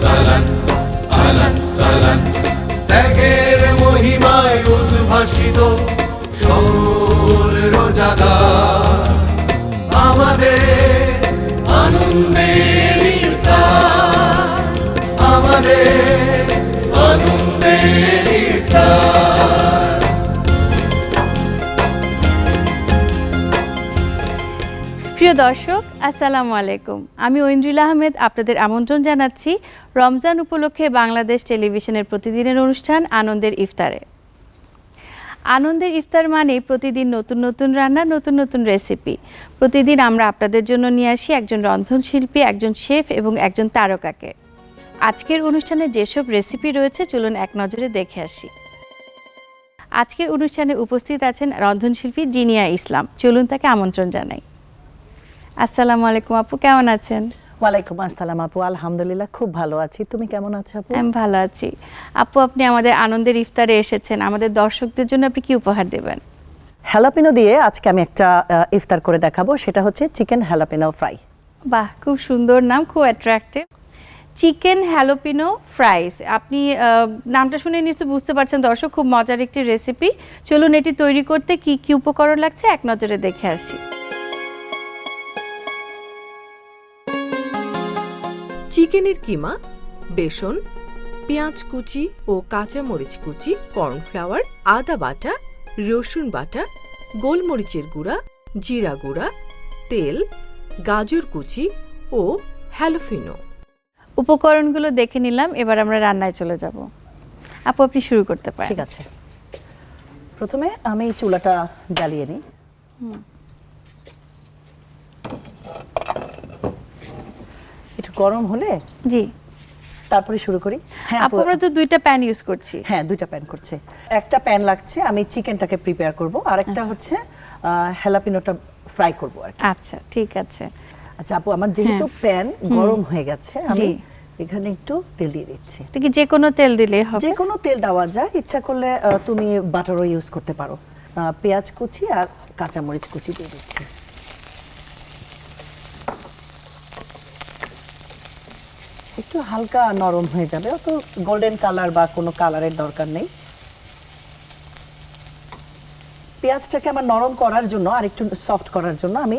সালান আলান সালান ত্যাগের মহিমায় উদ্ভাসিত সকল রোজাদার আমাদের আনন্দের ইফতার আমাদের আনন্দের ইফতার। প্রিয় দর্শক, আসসালামু আলাইকুম। আমি ঐন্দ্রিল আহমেদ আপনাদের আমন্ত্রণ জানাচ্ছি রমজান উপলক্ষে বাংলাদেশ টেলিভিশনের প্রতিদিনের অনুষ্ঠান আনন্দের ইফতারে। আনন্দের ইফতার মানে প্রতিদিন নতুন নতুন রান্না, নতুন নতুন রেসিপি। প্রতিদিন আমরা আপনাদের জন্য নিয়ে আসি একজন রন্ধনশিল্পী, একজন শেফ এবং একজন তারকাকে। আজকের অনুষ্ঠানে যেসব রেসিপি রয়েছে চলুন এক নজরে দেখে আসি। আজকের অনুষ্ঠানে উপস্থিত আছেন রন্ধনশিল্পী জিনিয়া ইসলাম। চলুন তাকে আমন্ত্রণ জানাই। আসসালামু আলাইকুম আপু, কেমন আছেন? ওয়ালাইকুম আসসালাম আপু, আলহামদুলিল্লাহ খুব ভালো আছি। তুমি কেমন আছো আপু? আমি ভালো আছি। আপু, আপনি আমাদের আনন্দের ইফতারে এসেছেন, আমাদের দর্শকদের জন্য আপনি কি উপহার দেবেন? হ্যালাপিনো দিয়ে আজকে আমি একটা ইফতার করে দেখাবো, সেটা হচ্ছে চিকেন হ্যালাপিনো ফ্রাই। বাহ, খুব সুন্দর নাম, খুব অ্যাট্রাক্টিভ। Chicken হ্যালোপিনো fries. আপনি নামটা শুনে নিশ্চয়ই বুঝতে পারছেন দর্শক, খুব মজার একটি রেসিপি। চলুন এটি তৈরি করতে কি কি উপকরণ লাগছে এক নজরে দেখে আসি। চিকেনের কিমা, বেসন, পেঁয়াজ কুচি ও কাঁচা মরিচ কুচি, কর্নফ্লাওয়ার, আদা বাটা, রসুন বাটা, গোলমরিচের গুঁড়া, জিরা গুঁড়া, তেল, গাজর কুচি ও হ্যালোপিনো। উপকরণগুলো দেখে নিলাম, এবার আমরা রান্নায় চলে যাব। আপু, আপনি শুরু করতে পারেন। ঠিক আছে, প্রথমে আমি চুলাটা জ্বালিয়ে নিই। একটু গরম হলে জি, তারপরে শুরু করি। হ্যাঁ আপু, আমরা তো দুইটা প্যান ইউজ করছি। হ্যাঁ, দুইটা প্যান করছে। একটা প্যান লাগছে, আমি চিকেনটাকে প্রিপেয়ার করব, আর একটা হচ্ছে হ্যালাপিনোটা ফ্রাই করব আর কি। আচ্ছা, ঠিক আছে। আচ্ছা আপু, আমার যেহেতু প্যান গরম হয়ে গেছে, আমি জি। এখানে একটু তেল দিয়ে দিচ্ছি। এটা কি যে কোনো তেল দিলেই হবে? যে কোনো তেল দেওয়া যায়, ইচ্ছা করলে তুমি বাটারও ইউজ করতে পারো। পেঁয়াজ কুচি আর কাঁচামরিচ কুচি দিয়ে দিচ্ছি। একটু হালকা নরম হয়ে যাবে, অত গোল্ডেন কালার বা কোনো কালারের দরকার নেই। পেঁয়াজটাকে আমার নরম করার জন্য আর একটু সফট করার জন্য আমি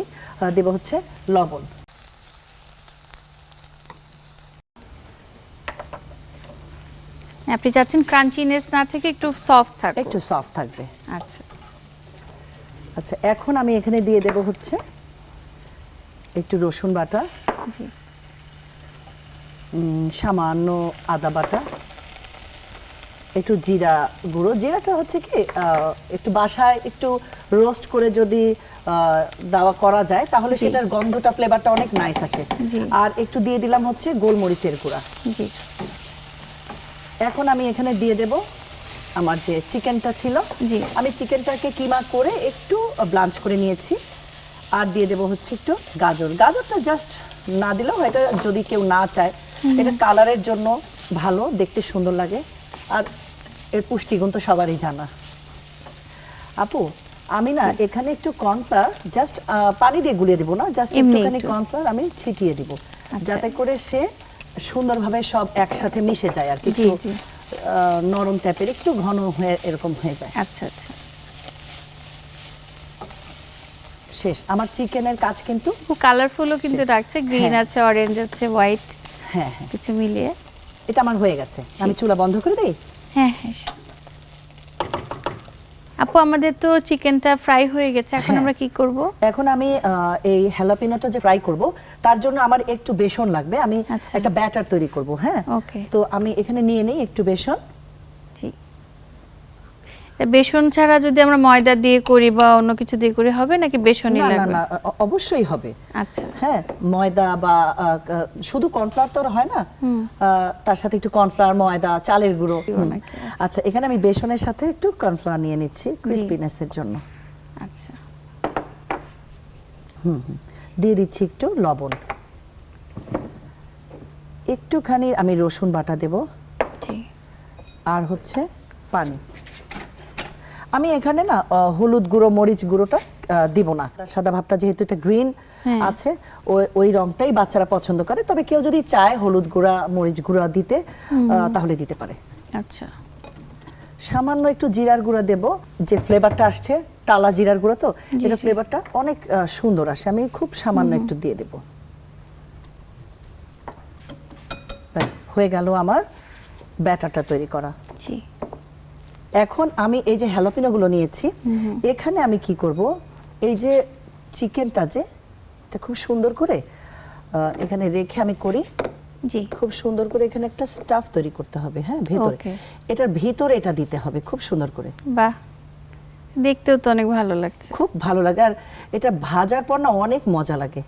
দেব হচ্ছে লবণ। আপনি চাচ্ছেন ক্রাঞ্চিনেস না থেকে একটু সফট থাকবে? একটু সফট থাকবে। আচ্ছা। আচ্ছা, এখন আমি এখানে দিয়ে দেব হচ্ছে একটু রসুন বাটা, জি। সামান্য আদা বাটা, একটু জিরা গুঁড়ো। জিরাটা হচ্ছে কি একটু বাসায় একটু রোস্ট করে যদি দেওয়া করা যায় তাহলে সেটার গন্ধটা, ফ্লেভারটা অনেক নাইস আসে। আর একটু দিয়ে দিলাম হচ্ছে গোলমরিচের গুঁড়া। জি। এখন আমি এখানে দিয়ে দেব আমার যে চিকেনটা ছিল। জি। আমি চিকেনটাকে কিমা করে একটু ব্লাঞ্চ করে নিয়েছি। আর দিয়ে দেব হচ্ছে একটু গাজর। গাজরটা জাস্ট না দিলেও, এটা যদি কেউ না চায়, এটা কালারের জন্য ভালো, দেখতে সুন্দর লাগে, আর এর পুষ্টিগুণ তো সবারই জানা। আপু, আমি না এখানে একটু কর্নফ্লাওয়ার জাস্ট পানি দিয়ে গুলিয়ে দিব না, জাস্ট একটুখানি কর্নফ্লাওয়ার আমি ছিটিয়ে দিব, যাতে করে সে সুন্দরভাবে সব একসাথে মিশে যায় আর কি, নরম টাইপের, একটু ঘন হয়ে এরকম হয়ে যায়। আচ্ছা আচ্ছা, শেষ আমার চিকেনের কাজ কিন্তু। খুব কালারফুলও কিন্তু লাগছে, গ্রিন আছে, অরেঞ্জ আছে, হোয়াইট, হ্যাঁ হ্যাঁ, কিছু মিলিয়ে এটা আমার হয়ে গেছে। আমি চুলা বন্ধ করে দিই। হ্যাঁ হ্যাঁ। আপু, আমাদের তো চিকেনটা ফ্রাই হয়ে গেছে, এখন আমরা কি করব? এখন আমি এই হ্যালাপিনোটা যে ফ্রাই করব, তার জন্য আমার একটু বেসন লাগবে। আমি একটা ব্যাটার তৈরি করব। হ্যাঁ, ওকে। তো আমি এখানে নিয়ে নেই একটু বেসন। জি। বেসন ছাড়া যদি আমরা ময়দা দিয়ে করি বা অন্য কিছু দিয়ে করি হবে নাকি বেসনই লাগবে? না না, অবশ্যই হবে। আচ্ছা। হ্যাঁ, ময়দা বা শুধু কর্নফ্লাওয়ার তো হয় না, তার সাথে একটু কর্নফ্লাওয়ার, ময়দা, চালের গুঁড়ো। আচ্ছা, এখানে আমি বেসনের সাথে একটু কর্নফ্লাওয়ার নিয়ে নিচ্ছি ক্রিসপিনেসের জন্য। আচ্ছা। দিয়ে দিচ্ছি একটু লবণ, একটুখানি আমি রসুন বাটা দেব, আর হচ্ছে পানি। আমি এখানে না হলুদ গুঁড়ো, মরিচ গুঁড়োটা দিব না। সাদা ভাবটা যেহেতু এটা গ্রিন আছে, ওই রংটাই বাচ্চারা পছন্দ করে। তবে কেউ যদি চায় হলুদ গুঁড়া মরিচ গুঁড়া দিতে তাহলে দিতে পারে। আচ্ছা, সামান্য একটু জিরার গুঁড়া দেব, যে ফ্লেভারটা আসছে টালা জিরার গুঁড়া, তো এটা ফ্লেভারটা অনেক সুন্দর আসে। আমি খুব সামান্য একটু দিয়ে দেব। ব্যাস হয়ে গেল আমার ব্যাটারটা তৈরি করা। জি। এখন আমি এই যে হ্যালোপিনোগুলো নিয়েছি, এখানে আমি কি করব, এই যে চিকেনটা যে এটা খুব সুন্দর করে এখানে রেখে আমি করি। জি। খুব সুন্দর করে এখানে একটা স্টাফ তৈরি করতে হবে। হ্যাঁ, ভেতরে Okay. এটার ভিতরে এটা দিতে হবে খুব সুন্দর করে। বাহ, দেখতেও তো অনেক ভালো লাগছে। খুব ভালো লাগে, আর এটা ভাজার পর না অনেক মজা লাগে।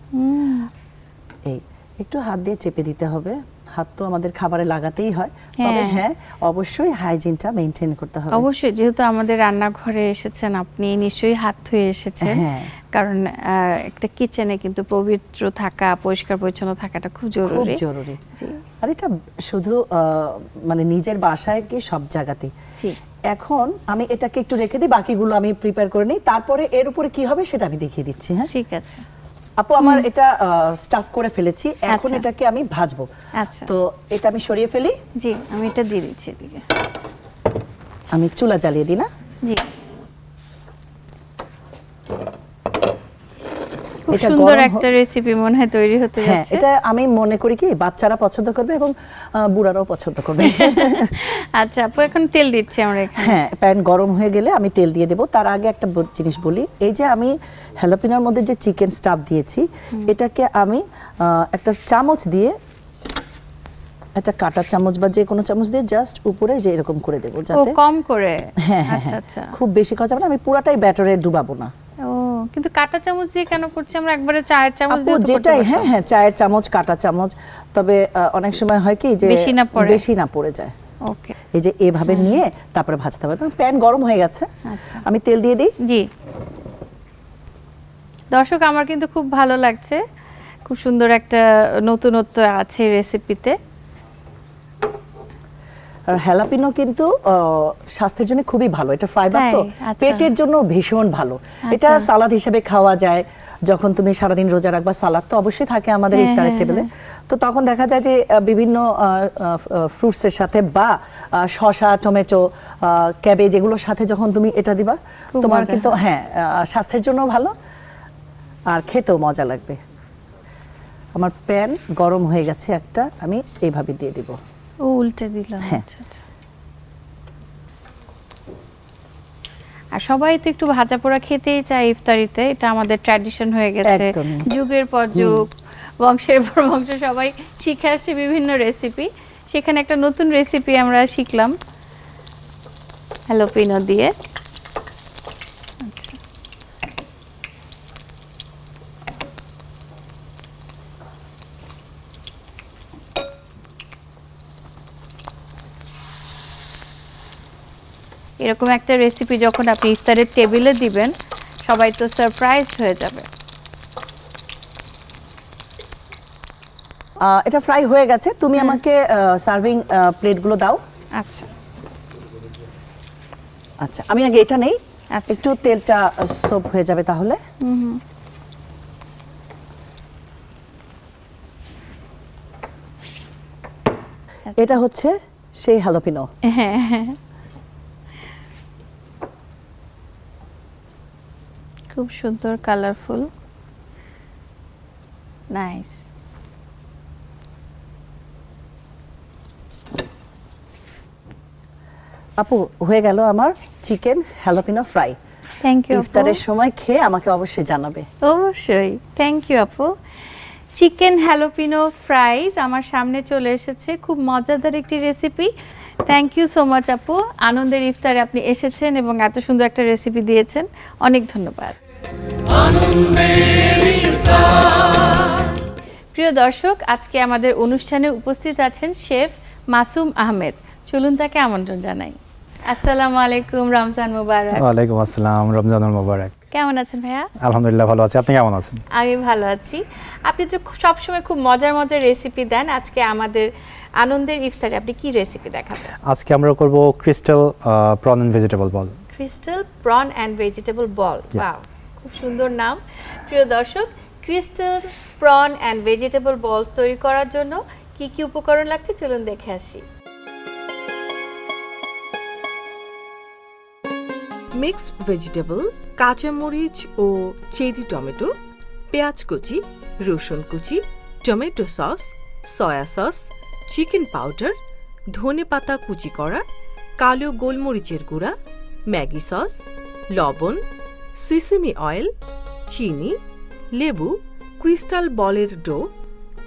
এই একটু হাত দিয়ে চেপে দিতে হবে। হাত তো আমাদের খাবারে লাগাতেই হয়, তবে হ্যাঁ অবশ্যই হাইজিনটা মেনটেন করতে হবে। অবশ্যই, যেহেতু আমাদের রান্নাঘরে এসেছেন আপনি, নিশ্চয়ই হাত ধুয়ে এসেছেন। হ্যাঁ। কারণ একটা কিচেনে কিন্তু পবিত্র থাকা, পরিষ্কার পরিচ্ছন্ন থাকাটা খুব খুব জরুরি। জরুরি। জি। আর এটা শুধু মানে নিজের বাসায় কি সব জায়গাতেই। জি। এখন আমি এটাকে একটু রেখে দিই, বাকিগুলো আমি প্রিপেয়ার করে নিই, তারপরে এর উপরে কি হবে সেটা আমি দেখিয়ে দিচ্ছি। হ্যাঁ ঠিক আছে। আপু, আমার এটা স্টাফ করে ফেলেছি, এখন আচ্ছা। এটাকে আমি ভাজবো। আচ্ছা। তো এটা আমি সরিয়ে ফেলি। জি, আমি এটা দিয়ে দিচ্ছি এদিকে। আমি চুলা জ্বালিয়ে দিই না। জি। খুব এটা সুন্দর গরম একটা রেসিপি মনে হয় তৈরি হতে হ্যাঁ, যাচ্ছে। এটা আমি মনে করি কি বাচ্চারা পছন্দ করবে এবং বুড়ারাও পছন্দ করবে। আচ্ছা আপু, এখন তেল দিচ্ছি আমরা এখানে। হ্যাঁ, প্যান গরম হয়ে গেলে আমি তেল দিয়ে দেব। তার আগে একটা জিনিস বলি, এই যে আমি হ্যালোপিনোর মধ্যে যে চিকেন স্টাফ দিয়েছি, এটাকে আমি একটা চামচ দিয়ে, একটা কাঁটা চামচ বা যে কোনো চামচ দিয়ে জাস্ট উপরে যে এরকম করে দেব, ও যাতে কম করে। হ্যাঁ হ্যাঁ আচ্ছা হ্যাঁ, আচ্ছা। খুব বেশি করা যাবে না। আমি পুরাটাই ব্যাটারে ডুবাবো না। ও, কিন্তু কাঁটা চামচ দিয়ে কেন করছি আমরা? একবারে চায়ের চামচ আপু, দিয়ে তো করতে যেটাই পারতাম। হ্যাঁ হ্যাঁ, চায়ের চামচ কাঁটা চামচ, তবে অনেক সময় হয় কি যে বেশি না পড়ে যায়। ওকে। এই যে এভাবে নিয়ে তারপরে ভাজতে হবে। তো প্যান গরম হয়ে গেছে, আচ্ছা। আমি তেল দিয়ে দিই। জি। দর্শক, আমার কিন্তু খুব ভালো লাগছে, খুব সুন্দর একটা নতুনত্ব আছে রেসিপিতে। আর হ্যালাপিনো কিন্তু স্বাস্থ্যের জন্য খুবই ভালো। এটা ফাইবার, তো তাই? আচ্ছা। পেটের জন্য ভীষণ ভালো। এটা সালাদ হিসেবে খাওয়া যায়। যখন তুমি সারাদিন রোজা রাখবা, সালাদ তো অবশ্যই থাকে আমাদের ইফতারের টেবিলে। তো তখন দেখা যায় যে বিভিন্ন ফ্রুটসের সাথে বা শসা, টমেটো, ক্যাবেজ এগুলোর সাথে যখন তুমি এটা দিবা, তোমার মজা কিন্তু হ্যাঁ স্বাস্থ্যের জন্য ভালো আর খেতেও মজা লাগবে। আমার প্যান গরম হয়ে গেছে একটা, আমি এইভাবে দিয়ে দিব। ও, উল্টে দিলাম। হ্যাঁ। আচ্ছা আচ্ছা। আর সবাই তো একটু ভাজা পোড়া খেতেই চায় ইফতারিতে, এটা আমাদের ট্র্যাডিশন হয়ে গেছে। একদমই। যুগের পর যুগ, বংশের পর বংশ সবাই শিখে আসছে বিভিন্ন রেসিপি। সেখানে একটা নতুন রেসিপি আমরা শিখলাম হ্যালোপিনো দিয়ে। এরকম একটা রেসিপি যখন আপনি ইফতারের টেবিলে দিবেন, সবাই তো সারপ্রাইজ হয়ে যাবে। এটা ফ্রাই হয়ে গেছে, তুমি আমাকে সার্ভিং প্লেটগুলো দাও। আচ্ছা আচ্ছা, আমি আগে এটা নেই, আচ্ছা। একটু তেলটা সোপ হয়ে যাবে তাহলে। এটা হচ্ছে সেই হ্যালোপিনো। হ্যাঁ হ্যাঁ, খুব সুন্দর, কালারফুল, নাইস। আপু, হয়ে গেল আমার chicken jalapeno fry. Thank you. ইফতারের সময় খেয়ে আমাকে অবশ্যই জানাবে। অবশ্যই, থ্যাংক ইউ আপু। চিকেন হ্যালোপিনো ফ্রাইজ আমার সামনে চলে এসেছে, খুব মজাদার একটি recipe. Thank you so much আপু, আনন্দের ইফতারে আপনি এসেছেন এবং এত সুন্দর একটা রেসিপি দিয়েছেন, অনেক ধন্যবাদ। আনন্দের ইফতার। প্রিয় দর্শক, আজকে আমাদের অনুষ্ঠানে উপস্থিত আছেন শেফ মাসুম আহমেদ। চলুন তাকে আমন্ত্রণ জানাই। আসসালামু আলাইকুম, রমজান মুবারক। ওয়ালাইকুম আসসালাম, রমজানুল মোবারক। কেমন আছেন ভাইয়া? আলহামদুলিল্লাহ ভালো আছি, আপনি কেমন আছেন? আমি ভালো আছি। আপনি তো সবসময় খুব মজার মজার রেসিপি দেন, আজকে আমাদের আনন্দের ইফতারে আপনি কি রেসিপি দেখাবেন? আজকে আমরা করব crystal prawn and vegetable ball. Crystal prawn and vegetable ball. Wow, খুব সুন্দর নাম। প্রিয় দর্শক, ক্রিস্টাল প্রন অ্যান্ড ভেজিটেবল বলস তৈরি করার জন্য কি কি উপকরণ লাগছে চলুন দেখে আসি। মিক্সড ভেজিটেবল, কাঁচামরিচ ও চেরি টমেটো, পেঁয়াজ কুচি, রসুন কুচি, tomato sauce, soya sauce, chicken powder, ধনেপাতা কুচি করা, কালো গোলমরিচের গুঁড়া, ম্যাগি সস, লবণ, সিসেমি অয়েল, চিনি, লেবু, ক্রিস্টাল বলের ডো,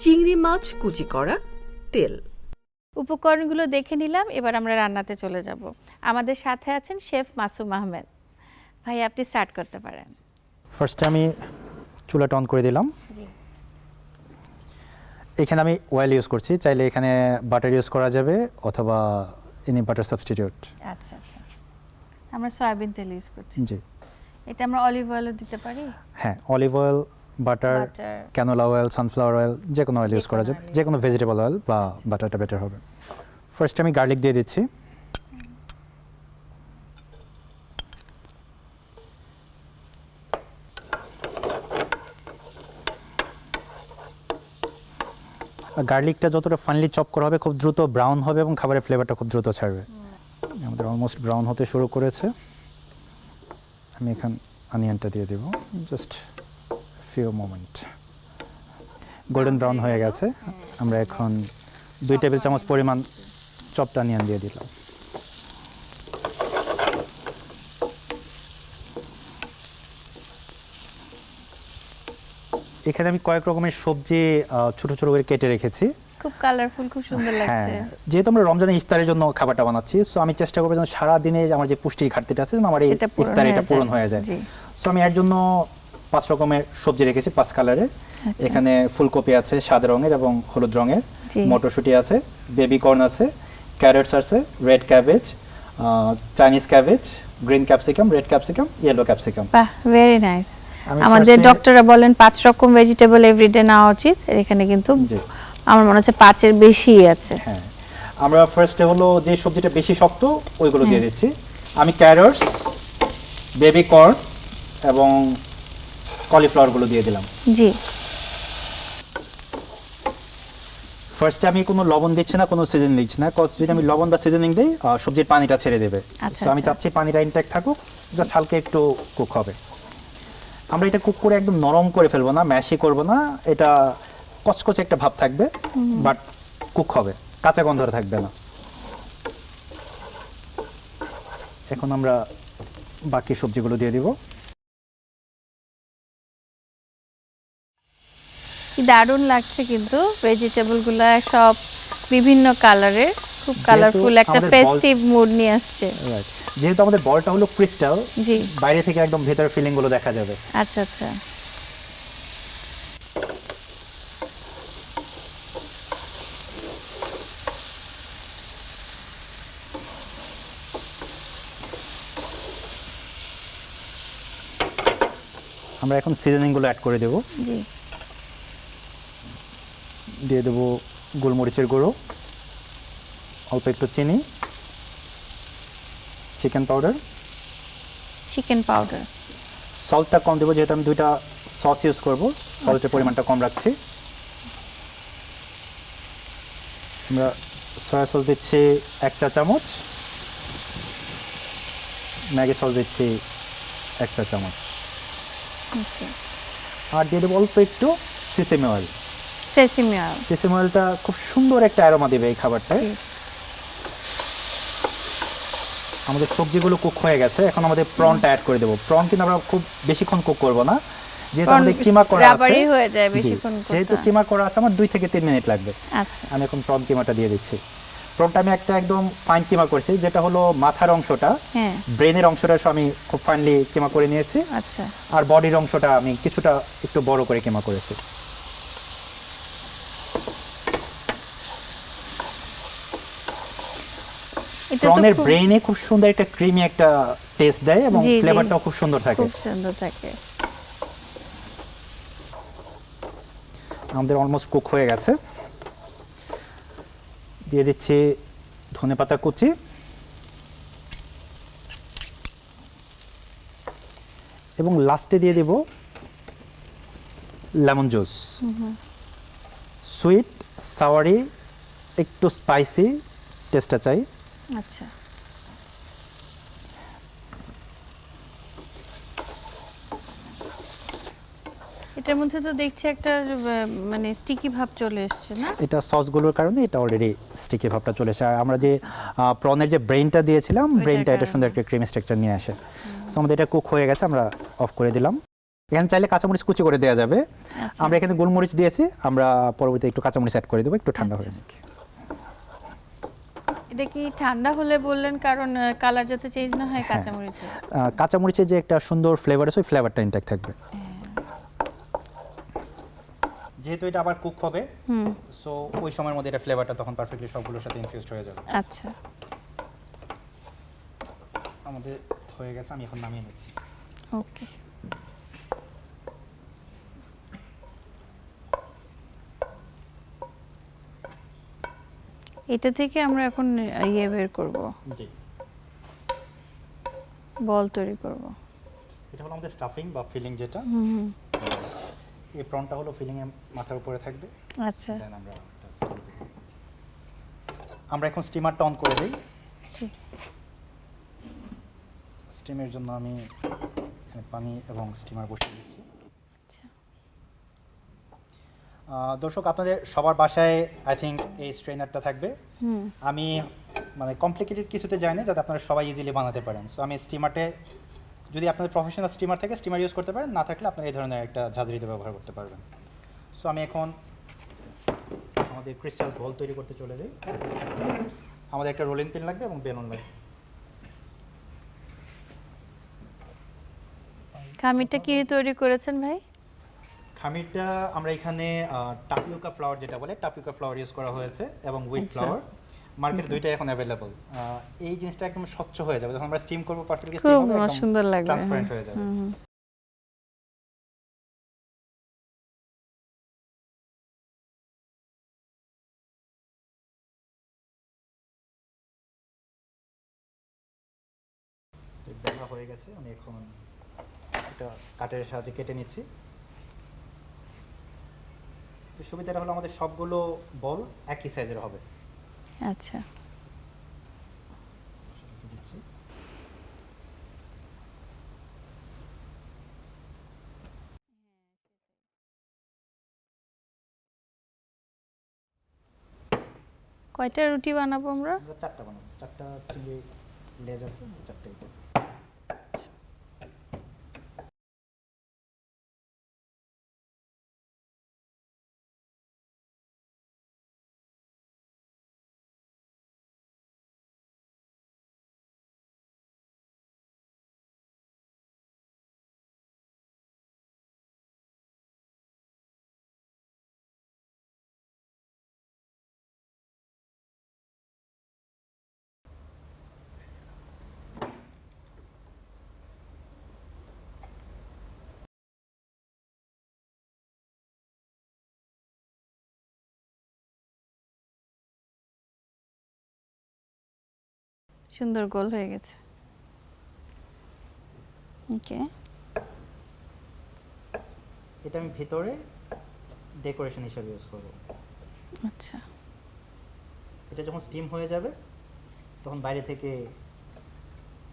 চিংড়ি মাছ কুচি করা, তেল। উপকরণগুলো দেখে নিলাম, এবার আমরা রান্নাতে চলে যাব। আমাদের সাথে আছেন শেফ মাসুম আহমেদ। ভাই, আপনি স্টার্ট করতে পারেন। ফার্স্টে আমি চুলাটা অন করে দিলাম। এখানে আমি অয়েল ইউজ করছি, চাইলে এখানে বাটার ইউজ করা যাবে অথবা এনি বাটার সাবস্টিটিউট। আচ্ছা আচ্ছা, আমরা সয়াবিন তেল ইউজ করছি। জি, এটা আমরা অলিভ অয়েলও দিতে পারি। হ্যাঁ, olive oil, butter, canola oil, sunflower oil, যে কোনো অয়েল ইউজ করা যাবে, যে কোনো ভেজিটেবল অয়েল বা বাটারটা বেটার হবে। ফার্স্টে আমি গার্লিক দিয়ে দিচ্ছি। গার্লিকটা যতটা ফাইনলি চপ করা হবে খুব দ্রুত ব্রাউন হবে এবং খাবারের ফ্লেভারটা খুব দ্রুত ছাড়বে। আমাদের অলমোস্ট ব্রাউন হতে শুরু করেছে। আমি এখানে অনিয়নটা দিয়ে দেব, just few moment. Golden brown হয়ে গেছে। আমরা এখন 2 টেবিল চামচ পরিমাণ চপড অনিয়ন দিয়ে দিলাম। এখানে আমি কয়েক রকমের সবজি ছোট ছোট করে কেটে রেখেছি। খুব কালারফুল, খুব সুন্দর লাগছে। হ্যাঁ, যেহেতু আমরা রমজানের ইফতারের জন্য খাবারটা বানাচ্ছি, সো আমি চেষ্টা করব যেন সারা দিনে আমার যে পুষ্টির ঘাটতিটা আছে যেন আমার এই ইফতারে এটা পূরণ হয়ে যায়। সো আমি এর জন্য 5 রকমের সবজি রেখেছি, 5 কালারের। এখানে ফুলকপি আছে সাদা রঙের এবং হলুদ রঙের, মটরশুঁটি আছে, বেবি কর্ন আছে, ক্যারটস আছে, red cabbage, Chinese cabbage, green capsicum, red capsicum, yellow capsicum. বাহ, ভেরি নাইস। আমাদের ডক্টররা বলেন 5 রকম ভেজিটেবল এভরিডে নেওয়া উচিত। এখানে কিন্তু আমার মনে হচ্ছে 5-এর বেশি আছে। হ্যাঁ, আমরা ফার্স্টে হলো যে সবজিটা বেশি শক্ত ওইগুলো দিয়ে দিচ্ছি। আমি ক্যারটস, বেবি কর্ন এবং কলিফ্লাওয়ার গুলো দিয়ে দিলাম। জি, ফার্স্টে আমি কোনো লবণ দিচ্ছি না, কোনো সিজনিং দিচ্ছি না, কজ যদি আমি লবণ বা সিজনিং দিই সবজির পানিটা ছেড়ে দেবে। সো আমি চাচ্ছি পানিটা ইনট্যাক্ট থাকুক, জাস্ট হালকা একটু কুক হবে। আমরা এটা কুক করে একদম নরম করে ফেলবো না, ম্যাশই করব না, এটা কচকচে একটা ভাব থাকবে, বাট কুক হবে, কাঁচা গন্ধ থাকবে না। এখন আমরা বাকি সবজিগুলো দিয়ে দিব। কি দারুণ লাগছে, কিন্তু ভেজিটেবলগুলো সব বিভিন্ন কালারের, খুব কালারফুল, একটা ফেস্টিভ মুড নিয়ে আসছে। যেহেতু আমাদের বলটা হলো ক্রিস্টাল, জি, বাইরে থেকে একদম ভেতরের ফিলিং গুলো দেখা যাবে। আচ্ছা আচ্ছা। আমরা এখন সিজনিং গুলো অ্যাড করে দেব। জি, দিয়ে দেব গোলমরিচের গুঁড়ো, অল্প একটু চিনি, চিকেন পাউডার, সল্টটা কম দেবো যেহেতু আমি 2টা সস ইউজ করব, সল্টের পরিমাণটা কম রাখছি। আমরা সয়া সস দিচ্ছি 1 চা চামচ, ম্যাগি সস দিচ্ছি 1 চা চামচ, আর দিয়ে দেবো অল্প একটু সিসেমি অয়েল। সিসেমি অয়েলটা খুব সুন্দর একটা অ্যারোমা দেবে এই খাবারটায়। আমাদের সবজিগুলো কুক হয়ে গেছে, এখন আমাদের প্রনটা অ্যাড করে দেবো। প্রন কিন্তু আমরা খুব বেশিক্ষণ কুক করব না, যেহেতু আমাদের কিমা করা আছে, যেহেতু কিমা করা আছে আমার 2 থেকে 3 মিনিট লাগবে। আমি এখন প্রন কিমাটা দিয়ে দিচ্ছি। প্রনটা আমি একটা একদম ফাইন কিমা করছি, যেটা হলো মাথার অংশটা, ব্রেনের অংশটা আমি খুব ফাইনলি কিমা করে নিয়েছি, আর বডির অংশটা আমি কিছুটা একটু বড় করে কিমা করেছি। প্রনের ব্রেইনে খুব সুন্দর একটা ক্রিমি একটা টেস্ট দেয় এবং ফ্লেভারটাও খুব সুন্দর থাকে। আমাদের অলমোস্ট কুক হয়ে গেছে। দিয়ে দিচ্ছি ধনেপাতা কুচি, এবং লাস্টে দিয়ে দেব লেমন জুস। সুইট, সাওয়ারি, একটু স্পাইসি টেস্টটা চাই। আচ্ছা, এটার মধ্যে তো দেখছি একটা মানে স্টিকি ভাব চলে এসছে না? এটা সসগুলোর কারণে এটা অলরেডি স্টিকি ভাবটা চলে আসে। আর আমরা যে প্রনের যে ব্রেনটা দিয়েছিলাম, ব্রেনটা এটা সুন্দর একটা ক্রিম স্ট্রাকচার নিয়ে আসে। সো আমাদের এটা কুক হয়ে গেছে, আমরা অফ করে দিলাম। এখানে চাইলে কাঁচামরিচ কুচি করে দেওয়া যাবে। আমরা এখানে গোলমরিচ দিয়েছি, আমরা পরবর্তীতে একটু কাঁচামরিচ অ্যাড করে দেবো, একটু ঠান্ডা হয়ে নিক। এটা কি ঠান্ডা হলে বললেন কারণ কালার যাতে চেঞ্জ না হয় কাঁচামরিচে? কাঁচামরিচের যে একটা সুন্দর ফ্লেভার আছে, ওই ফ্লেভারটা ইনট্যাক্ট থাকবে। যেহেতু এটা আবার কুক হবে, সো ওই সময়ের মধ্যে এটা ফ্লেভারটা তখন পারফেক্টলি সবগুলোর সাথে ইনফিউজড হয়ে যাবে। আচ্ছা, আমাদের হয়ে গেছে, আমি এখন নামিয়ে নিচ্ছি। ওকে। এটা থেকে আমরা এখন ইয়ে বের করব, জি, বল তৈরি করব। এটা হলো আমাদের স্টাফিং বা ফিলিং যেটা। এই প্রনটা হলো ফিলিং এর মাথার উপরে থাকবে। আচ্ছা, দেন আমরা এখন স্টিমারটা অন করে দেই। স্টিমের জন্য আমি এখানে পানি এবং স্টিমার বসিয়ে দিচ্ছি। দর্শক, আপনাদের সবার বাসায় আই থিঙ্ক এই স্ট্রেনারটা থাকবে। আমি মানে কমপ্লিকেটেড কিছুতে যাই না, যাতে আপনারা সবাই ইজিলি বানাতে পারেন। সো আমি স্টিমারটে, যদি আপনাদের প্রফেশনাল স্টিমার থাকে স্টিমার ইউজ করতে পারেন, না থাকলে আপনারা এই ধরনের একটা ঝাঁঝরিতে ব্যবহার করতে পারবেন। সো আমি এখন আমাদের ক্রিস্টাল বল তৈরি করতে চলে যাই। আমাদের একটা রোলিং পিন লাগবে এবং বেলুন লাগবে। খামিরটা কি তৈরি করেছেন ভাই? খামিরটা আমরা এখানে টাপিওকা ফ্লাওয়ার যেটা বলে, টাপিওকা ফ্লাওয়ার ইউজ করা হয়েছে এবং হুইট ফ্লাওয়ার। মার্কেটে দুইটাই এখন অ্যাভেলেবল। এই জিনিসটা একদম স্বচ্ছ হয়ে যাবে যখন আমরা স্টিম করব, পারফেক্টলি স্টিম হবে, একদম সুন্দর লাগবে, ট্রান্সপারেন্ট হয়ে যাবে। বেলা হয়ে গেছে, আমি এখন এটা কাটের সাহায্যে কেটে নিচ্ছি। সুবিধাটা হলো আমাদের সবগুলো বল একই সাইজের হবে। আচ্ছা, কয়টা রুটি বানাবো আমরা? চারটা বানাবো, চারটা চিংড়ি লেজ আছে, চারটাই। সুন্দর গোল হয়ে গেছে। ওকে, এটা আমি ভিতরে ডেকোরেশন হিসেবে ইউজ করব। আচ্ছা, এটা যখন স্টিম হয়ে যাবে তখন বাইরে থেকে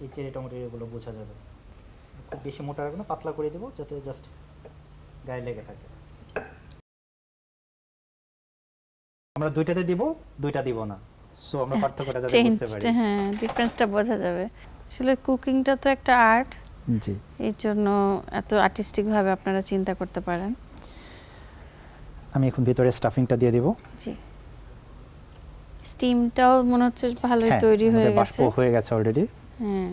এই চেরি টমেটো এগুলো বোঝা যাবে। খুব বেশি মোটা রাখবো না, পাতলা করে দেবো যাতে জাস্ট গায়ে লেগে থাকে। আমরা দুইটাতে দিব, দুইটা দিব না। সো আমরা পার্থক্যটা যাতে বুঝতে পারি। হ্যাঁ, ডিফারেন্সটা বোঝা যাবে। আসলে কুকিংটা তো একটা আর্ট, জি, এই জন্য এত আর্টিস্টিক ভাবে আপনারা চিন্তা করতে পারেন। আমি এখন ভিতরে স্টাফিংটা দিয়ে দিব। জি, স্টিমটাও মনে হচ্ছে ভালোই তৈরি হয়ে গেছে। বাষ্প হয়ে গেছে অলরেডি। হ্যাঁ,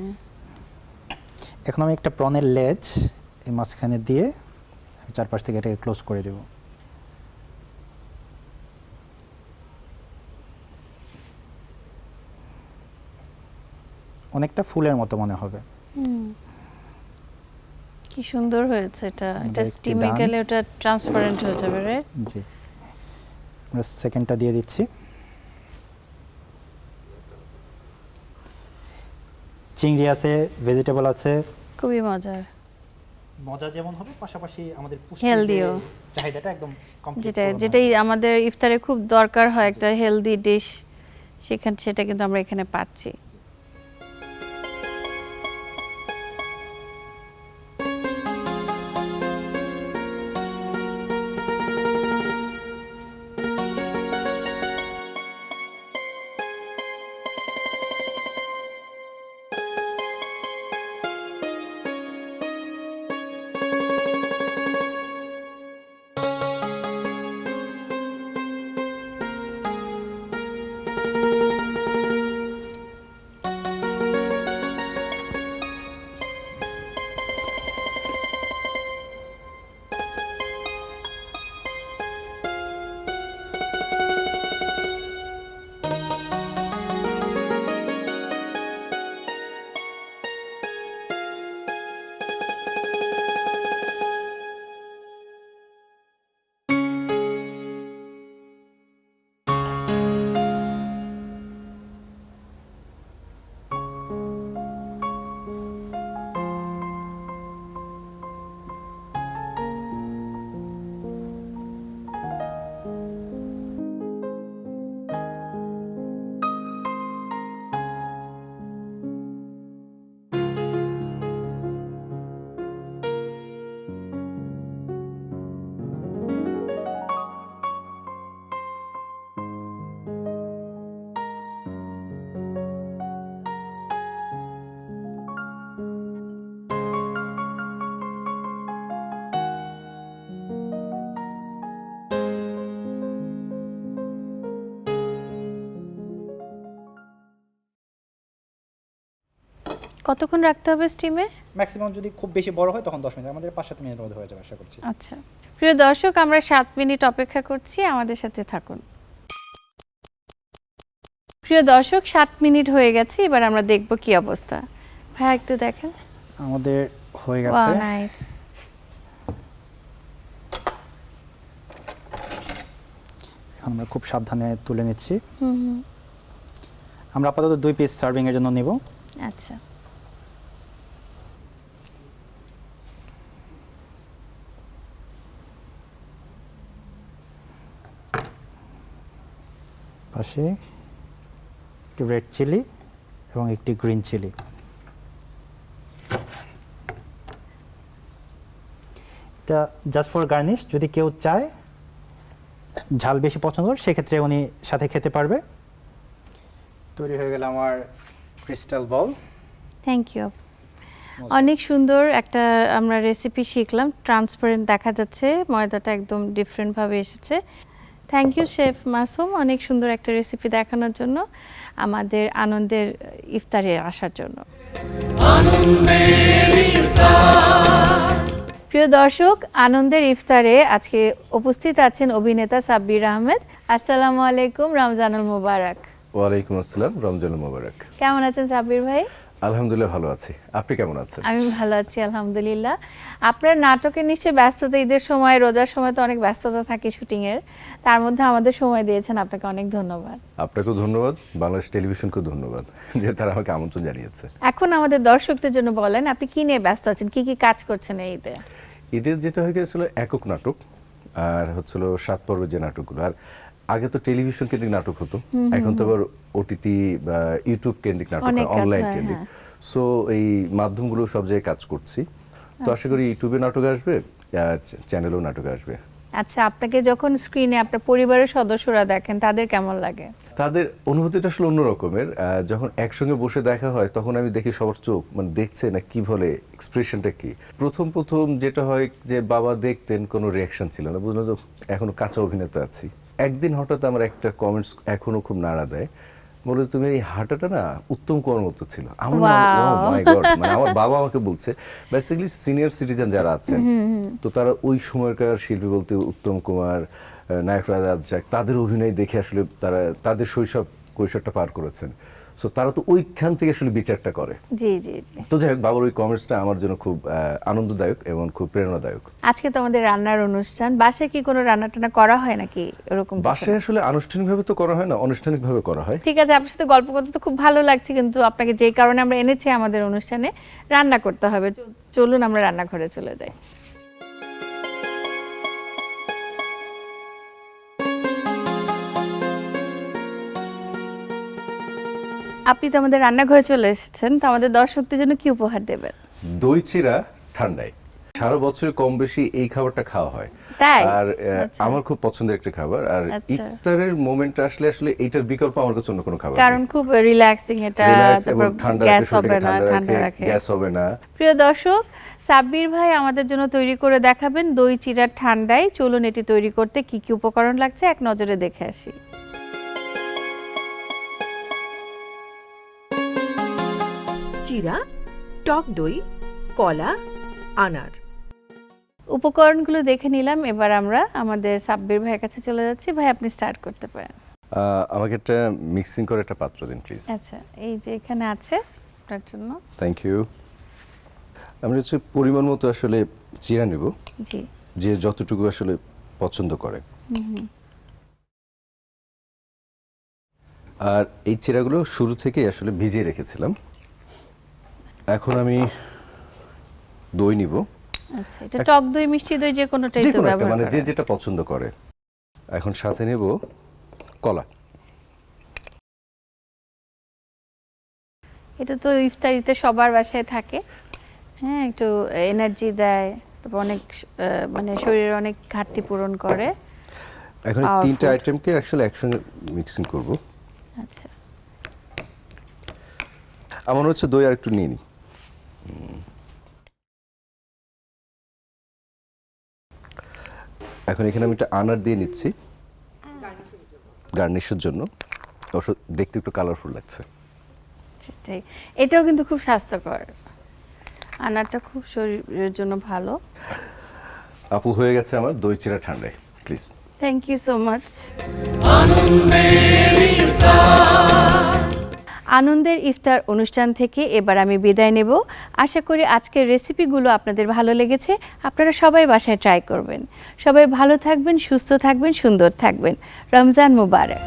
এখন আমি একটা প্রনের লেজ এই মাঝখানে দিয়ে আমি চারপাশ থেকে এটাকে ক্লোজ করে দেব। অনেকটা ফুলের মতো মনে হবে। কি সুন্দর হয়েছে এটা। এটা একটু স্টিমে ডান। গেলে ওটা ট্রান্সপারেন্ট হয়ে যাবে, রাইট? জি, আমরা সেকেন্ডটা দিয়ে দিচ্ছি। চিংড়ি আছে, ভেজিটেবল আছে। খুবই মজার। মজা যেমন হবে পাশাপাশি আমাদের পুষ্টির Healthy-ও। চাহিদাটা একদম কমপ্লিট যেটাই আমাদের ইফতারে খুব দরকার হয় একটা হেলদি ডিশ, সেটা কিন্তু আমরা এখানে পাচ্ছি। কতক্ষণ রাখতে হবে স্টিমে? ম্যাক্সিমাম যদি খুব বেশি বড় হয় তখন 10 মিনিট, আমাদের 5-7 মিনিটের মধ্যে হয়ে যাবে আশা করছি। আচ্ছা প্রিয় দর্শক, আমরা 7 মিনিট অপেক্ষা করছি, আমাদের সাথে থাকুন। প্রিয় দর্শক, 7 মিনিট হয়ে গেছে, এবার আমরা দেখব কি অবস্থা। ভাই একটু দেখেন। আমাদের হয়ে গেছে। Wow, nice. এখন আমরা খুব সাবধানে তুলে নিচ্ছি। আমরা আপাতত 2 পিস সার্ভিং এর জন্য নিব। আচ্ছা, পাশে একটু রেড চিলি এবং একটি গ্রিন চিলি। এটা জাস্ট ফর গার্নিশ, যদি কেউ চায় ঝাল বেশি পছন্দ করে সেক্ষেত্রে উনি সাথে খেতে পারবে। তৈরি হয়ে গেল আমার ক্রিস্টাল বল। Thank you. অনেক সুন্দর একটা আমরা রেসিপি শিখলাম, ট্রান্সপারেন্ট দেখা যাচ্ছে, ময়দাটা একদম ডিফারেন্ট ভাবে এসেছে। থ্যাংক ইউ শেফ মাসুম, অনেক সুন্দর একটা রেসিপি দেখানোর জন্য, আমাদের আনন্দের ইফতারে আসার জন্য। প্রিয় দর্শক, আনন্দের ইফতারে আজকে উপস্থিত আছেন অভিনেতা সাব্বির আহমেদ। আসসালামু আলাইকুম, রমজানুল মুবারক। ওয়ালাইকুম আসসালাম, রমজানুল মুবারক। কেমন আছেন সাব্বির ভাই? আলহামদুলিল্লাহ ভালো আছি, আপনি কেমন আছেন? আমি ভালো আছি আলহামদুলিল্লাহ। আপনার নাটকের নিশ্চয়ই ব্যস্ততা, ঈদের সময় রোজার সময় তো অনেক ব্যস্ততা থাকে শুটিং এর, তার মধ্যে আমাদের সময় দিয়েছেন, আপনাকে অনেক ধন্যবাদ। আপনাকেও ধন্যবাদ, বাংলাদেশ টেলিভিশনকেও ধন্যবাদ যে তারা আমাকে আমন্ত্রণ জানিয়েছে। এখন আমাদের দর্শকদের জন্য বলেন, আপনি কি নিয়ে ব্যস্ত আছেন, কি কি কাজ করছেন এই ঈদে? ঈদের যেটা হয়ে গেছিল একক নাটক, আর হচ্ছিল 7 পর্বের যে নাটকগুলো, আর আগে তো টেলিভিশন কেন্দ্রিক নাটক হতো, এখন তো আবার ওটিটি বা ইউটিউব কেন্দ্রিক নাটক, অনলাইন কেন্দ্রিক। সো এই মাধ্যমগুলো সব জায়গায় কাজ করছি, তো আশা করি ইউটিউবে নাটক আসবে আর চ্যানেলেও নাটক আসবে। আচ্ছা, আপনাকে যখন স্ক্রিনে আপনার পরিবারের সদস্যরা দেখেন তাদের কেমন লাগে? তাদের অনুভূতিটা আসলে অন্য রকমের। যখন একসঙ্গে বসে দেখা হয় তখন আমি দেখি সবার চোখ মানে দেখছে না কি বলে, এক্সপ্রেশনটা কি। প্রথম যেটা হয় যে বাবা দেখতেন, কোনো রিয়াকশন ছিল না, বুঝলাম যে এখনো কাঁচা অভিনেতা আছি। একদিন হঠাৎ আমার একটা কমেন্টস এখনো খুব নাড়া দেয়, বলে তুমি এই হাঁটাটা না উত্তম কুমার মতো ছিল। আমার মাই গড, মানে আমার বাবা আমাকে বলছে। বেসিক্যালি সিনিয়র সিটিজেন যারা আছেন, তো তারা ওই সময়কার শিল্পী বলতে উত্তম কুমার, নায়ক রাজা, তাদের অভিনয় দেখে আসলে তারা তাদের শৈশব কৈশোরটা পার করেছেন, সো তারা তো ওইখান থেকে আসলে বিচারটা করে। জি জি জি। তো যাই হোক, বাবার ওই কমেন্টসটা আমার জন্য খুব আনন্দদায়ক এবং খুব প্রেরণাদায়ক। আজকে তো আমাদের রান্নার অনুষ্ঠান, বাসায় কি কোনো রান্না টান্না করা হয় নাকি এরকম কিছু? বাসায় আসলে আনুষ্ঠানিকভাবে তো করা হয় না, আনুষ্ঠানিকভাবে করা হয়। ঠিক আছে, আপনার সাথে গল্প করতে তো খুব ভালো লাগছে, কিন্তু আপনাকে যেই কারণে আমরা এনেছি আমাদের অনুষ্ঠানে, রান্না করতে হবে। চলুন আমরা রান্নাঘরে চলে যাই। আপনি তো আমাদের রান্নাঘরে চলে এসেছেন, তো আমাদের দর্শকদের জন্য কি উপহার দেবেন? দই চিড়া ঠান্ডায় সারা বছরে কম বেশি এই খাবারটা খাওয়া হয়। তাই? আর আচ্ছা। আমার খুব পছন্দের একটা খাবার, আর আচ্ছা। ইফতারের মোমেন্টটা আসলে আসলে এইটার বিকল্প আমার কাছে অন্য কোনো খাবার কারণ খুব রিল্যাক্সিং এটা, রিল্যাক্স তারপর এবং ঠান্ডা গ্যাস রাখে, হবে শরীরটাকে না, ঠান্ডা ঠান্ডা রাখে, রাখে। গ্যাস হবে না। প্রিয় দর্শক, সাব্বির ভাই আমাদের জন্য তৈরি করে দেখাবেন দই চিড়ার ঠান্ডায়। চলুন এটি তৈরি করতে কি কি উপকরণ লাগছে এক নজরে দেখে আসি। চিরা, টক দই, কলা, আনার। উপকরণগুলো দেখে নিলাম, এবার আমরা আমাদের সাব্বির ভাইয়ের কাছে চলে যাচ্ছি। ভাই, আপনি স্টার্ট করতে পারেন। আমাকে একটা মিক্সিং করে একটা পাত্র দিন প্লিজ। আচ্ছা, এই যে এখানে আছে আপনার জন্য। Thank you. আমি হচ্ছে পরিমাণ মতো আসলে চিড়া নেব, জি। যে যতটুকু আসলে পছন্দ করে। আর এই চিড়াগুলো শুরু থেকেই আসলে ভিজিয়ে রেখেছিলাম। এখন আমি দই নিব, আচ্ছা, এটা টক দই, মিষ্টি দই, যে কোনোটাই যে তো কোনো একটা, ব্যবহার মানে যে করা। যেটা পছন্দ করে। এখন সাথে নেব কলা। এটা তো ইফতারিতে সবার বাসায় থাকে, হ্যাঁ, একটু এনার্জি দেয়, তারপর অনেক মানে শরীরের অনেক ঘাটতি পূরণ করে। এখন এই Powerful. তিনটা আইটেমকে আসলে একসঙ্গে মিক্সিং করব। আচ্ছা, আমার হচ্ছে দই আর একটু নিয়ে নিই। এখন এখানে আমি একটা আনার দিয়ে নিচ্ছি গার্নিশের জন্য। অবশ্য দেখতে একটু কালারফুল লাগছে। সেটাই। এটাও কিন্তু খুব স্বাস্থ্যকর, আনারটা খুব শরীরের জন্য ভালো। আপু, হয়ে গেছে আমার দই চিড়া ঠান্ডায়, please. Thank you so much. আনন্দের ইফতার অনুষ্ঠান থেকে এবার আমি বিদায় নেব। আশা করি আজকের রেসিপিগুলো আপনাদের ভালো লেগেছে। আপনারা সবাই বাসায় ট্রাই করবেন। সবাই ভালো থাকবেন, সুস্থ থাকবেন, সুন্দর থাকবেন। রমজান মুবারক।